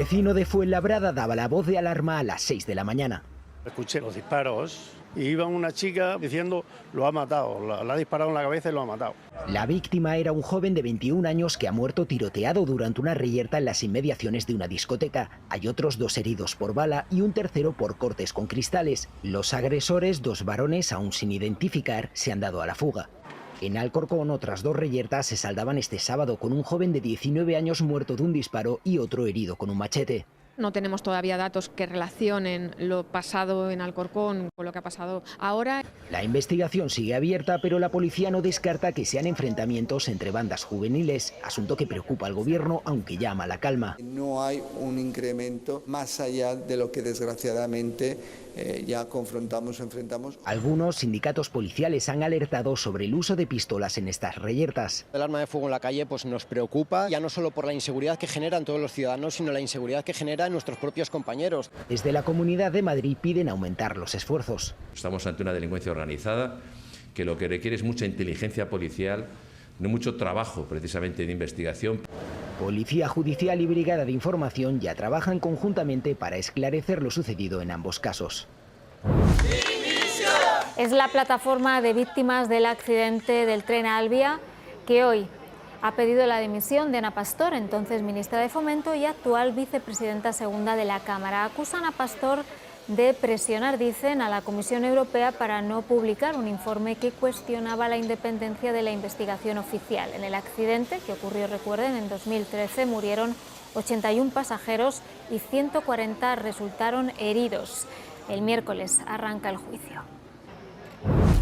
vecino de Fuenlabrada daba la voz de alarma a las 6 de la mañana. Escuché los disparos y iba una chica diciendo lo ha matado, la ha disparado en la cabeza y lo ha matado. La víctima era un joven de 21 años que ha muerto tiroteado durante una reyerta en las inmediaciones de una discoteca. Hay otros 2 heridos por bala y un tercero por cortes con cristales. Los agresores, 2 varones aún sin identificar, se han dado a la fuga. En Alcorcón, otras 2 reyertas se saldaban este sábado con un joven de 19 años muerto de un disparo y otro herido con un machete. No tenemos todavía datos que relacionen lo pasado en Alcorcón con lo que ha pasado ahora. La investigación sigue abierta, pero la policía no descarta que sean enfrentamientos entre bandas juveniles, asunto que preocupa al gobierno, aunque llama a la calma. No hay un incremento más allá de lo que desgraciadamente ya enfrentamos. Algunos sindicatos policiales han alertado sobre el uso de pistolas en estas reyertas. El arma de fuego en la calle nos preocupa, ya no solo por la inseguridad que generan todos los ciudadanos, sino la inseguridad que genera en nuestros propios compañeros. Desde la Comunidad de Madrid piden aumentar los esfuerzos. Estamos ante una delincuencia organizada que lo que requiere es mucha inteligencia policial, no mucho trabajo precisamente de investigación. Policía Judicial y Brigada de Información ya trabajan conjuntamente para esclarecer lo sucedido en ambos casos. Es la plataforma de víctimas del accidente del tren Alvia que hoy ha pedido la dimisión de Ana Pastor, entonces ministra de Fomento y actual vicepresidenta segunda de la Cámara. Acusan a Pastor de presionar, dicen, a la Comisión Europea para no publicar un informe que cuestionaba la independencia de la investigación oficial. En el accidente, que ocurrió, recuerden, en 2013, murieron 81 pasajeros y 140 resultaron heridos. El miércoles arranca el juicio.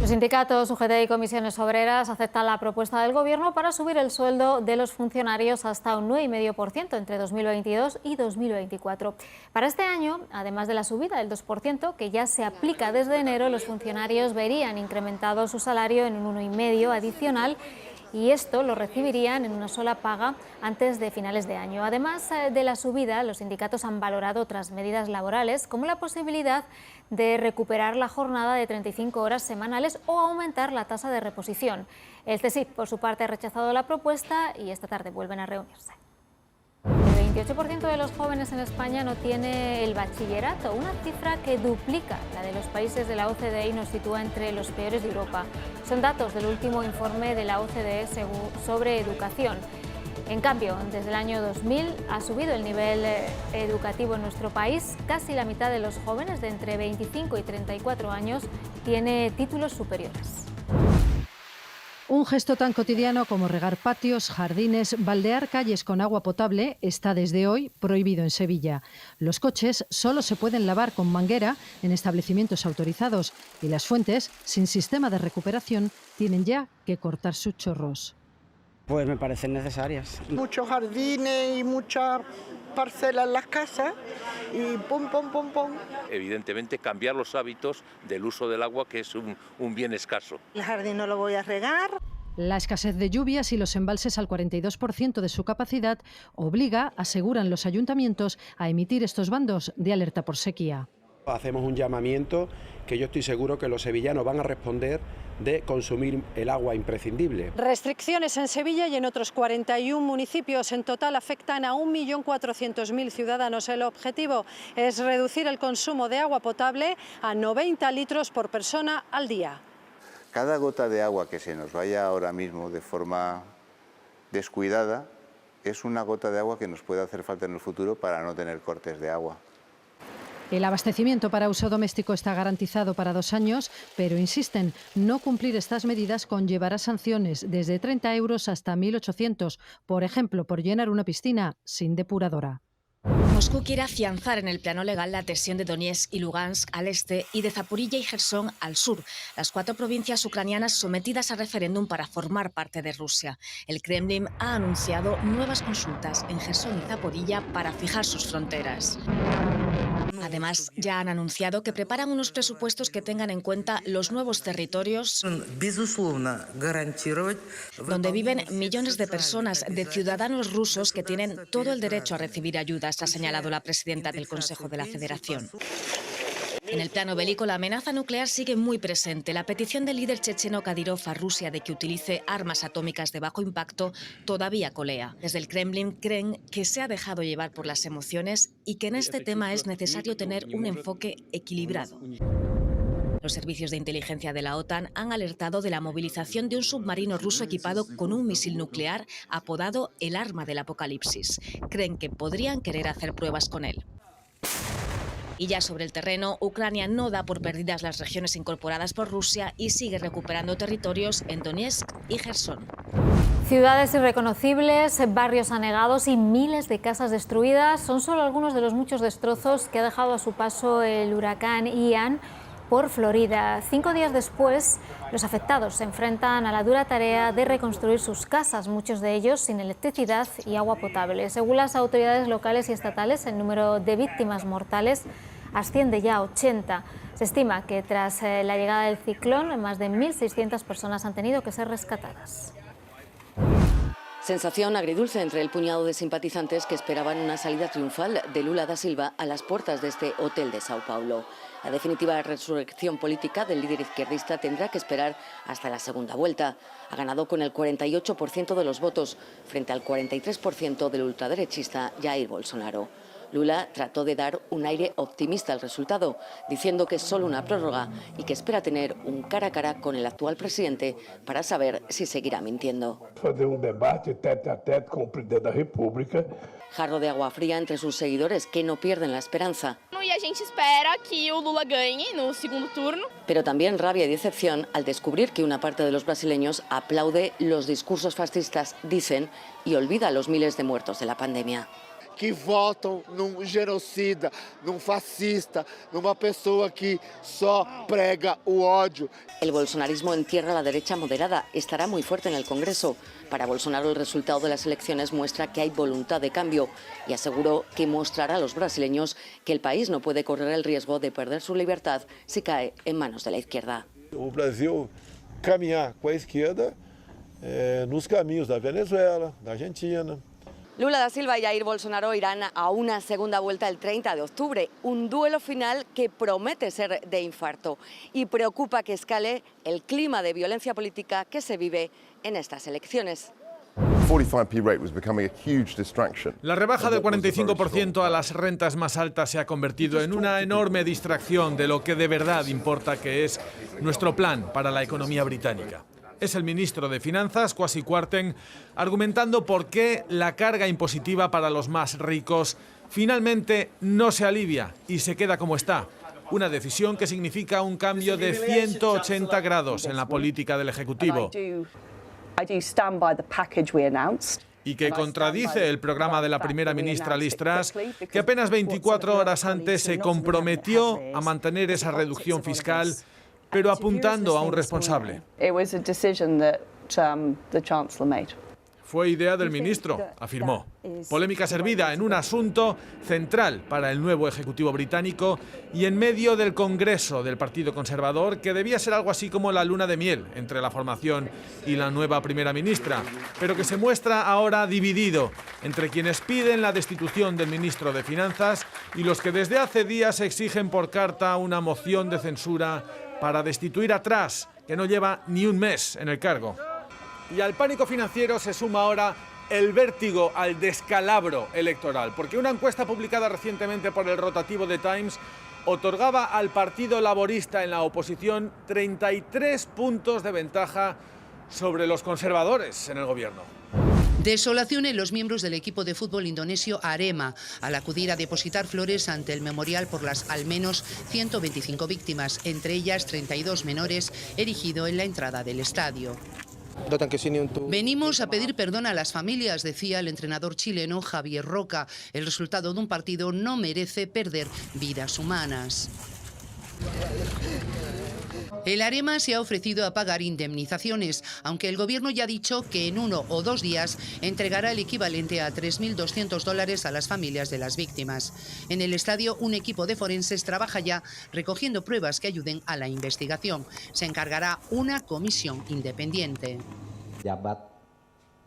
Los sindicatos UGT y comisiones obreras aceptan la propuesta del Gobierno para subir el sueldo de los funcionarios hasta un 9,5% entre 2022 y 2024. Para este año, además de la subida del 2%, que ya se aplica desde enero, los funcionarios verían incrementado su salario en un 1,5% adicional, y esto lo recibirían en una sola paga antes de finales de año. Además de la subida, los sindicatos han valorado otras medidas laborales, como la posibilidad de recuperar la jornada de 35 horas semanales o aumentar la tasa de reposición. El CSIC, por su parte, ha rechazado la propuesta y esta tarde vuelven a reunirse. El 28% de los jóvenes en España no tiene el bachillerato, una cifra que duplica la de los países de la OCDE y nos sitúa entre los peores de Europa. Son datos del último informe de la OCDE sobre educación. En cambio, desde el año 2000 ha subido el nivel educativo en nuestro país. Casi la mitad de los jóvenes de entre 25 y 34 años tiene títulos superiores. Un gesto tan cotidiano como regar patios, jardines, baldear calles con agua potable está desde hoy prohibido en Sevilla. Los coches solo se pueden lavar con manguera en establecimientos autorizados y las fuentes, sin sistema de recuperación, tienen ya que cortar sus chorros. Pues me parecen necesarias. Muchos jardines y muchas parcelas en las casas y pum. Evidentemente cambiar los hábitos del uso del agua, que es un bien escaso. El jardín no lo voy a regar. La escasez de lluvias y los embalses al 42% de su capacidad obliga, aseguran los ayuntamientos, a emitir estos bandos de alerta por sequía. Hacemos un llamamiento que yo estoy seguro que los sevillanos van a responder de consumir el agua imprescindible. Restricciones en Sevilla y en otros 41 municipios. En total afectan a 1.400.000 ciudadanos. El objetivo es reducir el consumo de agua potable a 90 litros por persona al día. Cada gota de agua que se nos vaya ahora mismo de forma descuidada es una gota de agua que nos puede hacer falta en el futuro para no tener cortes de agua. El abastecimiento para uso doméstico está garantizado para 2 años, pero insisten, no cumplir estas medidas conllevará sanciones desde 30 euros hasta 1.800, por ejemplo, por llenar una piscina sin depuradora. Moscú quiere afianzar en el plano legal la adhesión de Donetsk y Lugansk al este y de Zaporilla y Jersón al sur, las 4 provincias ucranianas sometidas a referéndum para formar parte de Rusia. El Kremlin ha anunciado nuevas consultas en Jersón y Zaporilla para fijar sus fronteras. Además, ya han anunciado que preparan unos presupuestos que tengan en cuenta los nuevos territorios donde viven millones de personas, de ciudadanos rusos que tienen todo el derecho a recibir ayudas, ha señalado la presidenta del Consejo de la Federación. En el plano bélico, la amenaza nuclear sigue muy presente. La petición del líder checheno Kadyrov a Rusia de que utilice armas atómicas de bajo impacto todavía colea. Desde el Kremlin creen que se ha dejado llevar por las emociones y que en este tema es necesario tener un enfoque equilibrado. Los servicios de inteligencia de la OTAN han alertado de la movilización de un submarino ruso equipado con un misil nuclear apodado el arma del apocalipsis. Creen que podrían querer hacer pruebas con él. Y ya sobre el terreno, Ucrania no da por perdidas las regiones incorporadas por Rusia y sigue recuperando territorios en Donetsk y Gerson. Ciudades irreconocibles, barrios anegados y miles de casas destruidas son solo algunos de los muchos destrozos que ha dejado a su paso el huracán Ian por Florida. 5 días después, los afectados se enfrentan a la dura tarea de reconstruir sus casas, muchos de ellos sin electricidad y agua potable. Según las autoridades locales y estatales, el número de víctimas mortales asciende ya a 80. Se estima que tras la llegada del ciclón, más de 1.600 personas han tenido que ser rescatadas. Sensación agridulce entre el puñado de simpatizantes que esperaban una salida triunfal de Lula da Silva a las puertas de este hotel de Sao Paulo. La definitiva resurrección política del líder izquierdista tendrá que esperar hasta la segunda vuelta. Ha ganado con el 48% de los votos frente al 43% del ultraderechista Jair Bolsonaro. Lula trató de dar un aire optimista al resultado, diciendo que es solo una prórroga y que espera tener un cara a cara con el actual presidente para saber si seguirá mintiendo. Fazer debate tete a tete con el presidente de la República. Jarro de agua fría entre sus seguidores que no pierden la esperanza. Y a gente espera que o Lula gane no segundo turno. Pero también rabia y decepción al descubrir que una parte de los brasileños aplaude los discursos fascistas, dicen, y olvida a los miles de muertos de la pandemia. Que votam num genocida, num fascista, numa pessoa que só prega o ódio. El bolsonarismo entierra a la derecha moderada. Estará muy fuerte en el Congreso. Para Bolsonaro, el resultado de las elecciones muestra que hay voluntad de cambio y aseguró que mostrará a los brasileños que el país no puede correr el riesgo de perder su libertad si cae en manos de la izquierda. O Brasil caminhar com a esquerda nos caminhos da Venezuela, da Argentina. Lula da Silva y Jair Bolsonaro irán a una segunda vuelta el 30 de octubre, un duelo final que promete ser de infarto y preocupa que escale el clima de violencia política que se vive en estas elecciones. La rebaja del 45% a las rentas más altas se ha convertido en una enorme distracción de lo que de verdad importa, que es nuestro plan para la economía británica. Es el ministro de Finanzas, Kwasi Kwarteng, argumentando por qué la carga impositiva para los más ricos finalmente no se alivia y se queda como está. Una decisión que significa un cambio de 180 grados en la política del Ejecutivo y que contradice el programa de la primera ministra Liz Truss, que apenas 24 horas antes se comprometió a mantener esa reducción fiscal, pero apuntando a un responsable. Fue idea del ministro, afirmó. Polémica servida en un asunto central para el nuevo Ejecutivo británico y en medio del Congreso del Partido Conservador, que debía ser algo así como la luna de miel entre la formación y la nueva primera ministra, pero que se muestra ahora dividido entre quienes piden la destitución del ministro de Finanzas y los que desde hace días exigen por carta una moción de censura para destituir a Truss, que no lleva ni un mes en el cargo. Y al pánico financiero se suma ahora el vértigo al descalabro electoral, porque una encuesta publicada recientemente por el rotativo The Times otorgaba al Partido Laborista en la oposición 33 puntos de ventaja sobre los conservadores en el gobierno. Desolación en los miembros del equipo de fútbol indonesio Arema al acudir a depositar flores ante el memorial por las al menos 125 víctimas, entre ellas 32 menores, erigido en la entrada del estadio. Venimos a pedir perdón a las familias, decía el entrenador chileno Javier Roca. El resultado de un partido no merece perder vidas humanas. El Arema se ha ofrecido a pagar indemnizaciones, aunque el gobierno ya ha dicho que en 1 o 2 días entregará el equivalente a $3.200 a las familias de las víctimas. En el estadio, un equipo de forenses trabaja ya recogiendo pruebas que ayuden a la investigación. Se encargará una comisión independiente.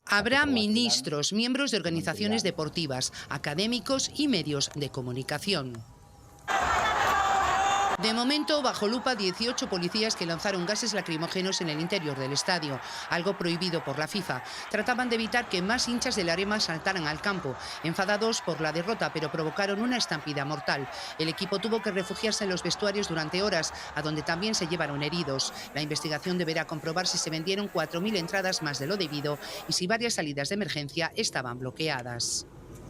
Habrá ministros, miembros de organizaciones deportivas, académicos y medios de comunicación. De momento, bajo lupa, 18 policías que lanzaron gases lacrimógenos en el interior del estadio, algo prohibido por la FIFA. Trataban de evitar que más hinchas del Arema saltaran al campo, enfadados por la derrota, pero provocaron una estampida mortal. El equipo tuvo que refugiarse en los vestuarios durante horas, a donde también se llevaron heridos. La investigación deberá comprobar si se vendieron 4.000 entradas más de lo debido y si varias salidas de emergencia estaban bloqueadas.